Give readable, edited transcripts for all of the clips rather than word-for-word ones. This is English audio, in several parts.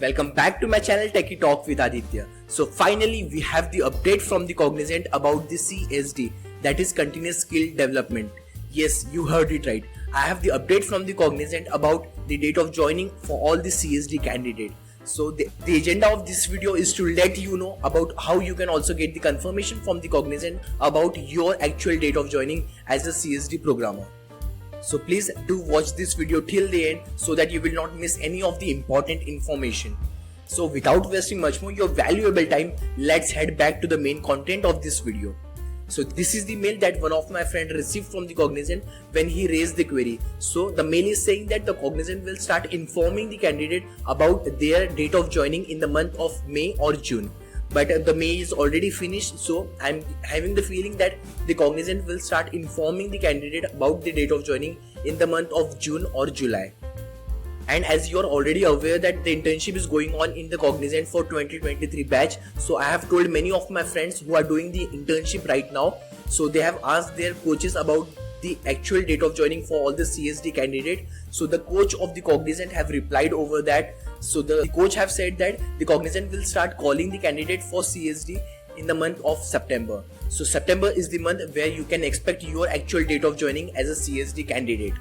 Welcome back to my channel Techie Talk with Aditya. So finally we have the update from the Cognizant about the CSD, that is continuous skill development. Yes, you heard it right. I have the update from the Cognizant about the date of joining for all the CSD candidates. So the agenda of this video is to let you know about how you can also get the confirmation from the Cognizant about your actual date of joining as a CSD programmer. So please do watch this video till the end so that you will not miss any of the important information. So without wasting much more your valuable time, let's head back to the main content of this video. So this is the mail that one of my friends received from the Cognizant when he raised the query. So the mail is saying that the Cognizant will start informing the candidate about their date of joining in the month of May or June. But the May is already finished, so I'm having the feeling that the Cognizant will start informing the candidate about the date of joining in the month of June or July. And as you're already aware that the internship is going on in the Cognizant for 2023 batch, so I have told many of my friends who are doing the internship right now, so they have asked their coaches about the actual date of joining for all the CSD candidate. So the coach of the Cognizant have replied over that. So the coach have said that the Cognizant will start calling the candidate for CSD in the month of September. So September is the month where you can expect your actual date of joining as a CSD candidate.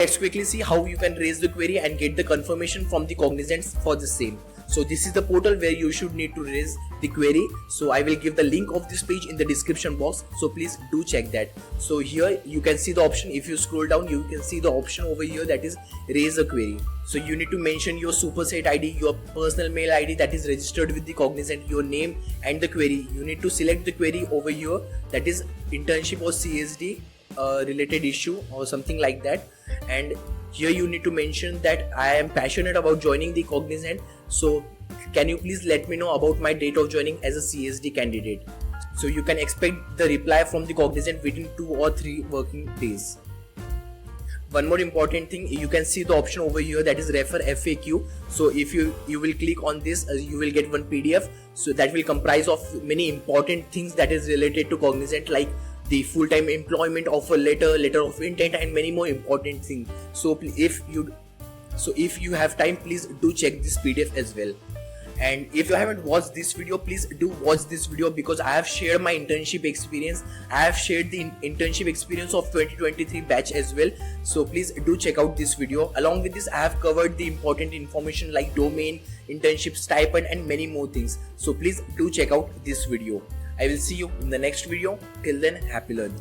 Let's quickly see how you can raise the query and get the confirmation from the Cognizant for the same. So this is the portal where you should need to raise the query. So I will give the link of this page in the description box, so please do check that. So here you can see the option. If you scroll down, you can see the option over here that is raise a query. So you need to mention your superset ID, your personal mail ID that is registered with the Cognizant, your name and the query. You need to select the query over here, that is internship or CSD related issue or something like that. And here you need to mention that I am passionate about joining the Cognizant, so can you please let me know about my date of joining as a CSD candidate. So you can expect the reply from the Cognizant within 2 or 3 working days. One more important thing, you can see the option over here that is refer FAQ. So if you will click on this, you will get one PDF. So that will comprise of many important things that is related to Cognizant, like the full-time employment offer letter, letter of intent, and many more important things. So if you have time, please do check this PDF as well. And if you haven't watched this video, please do watch this video, because I have shared my internship experience. I have shared the internship experience of 2023 batch as well. So please do check out this video. Along with this, I have covered the important information like domain, internship stipend, and many more things. So please do check out this video. I will see you in the next video. Till then, happy learning.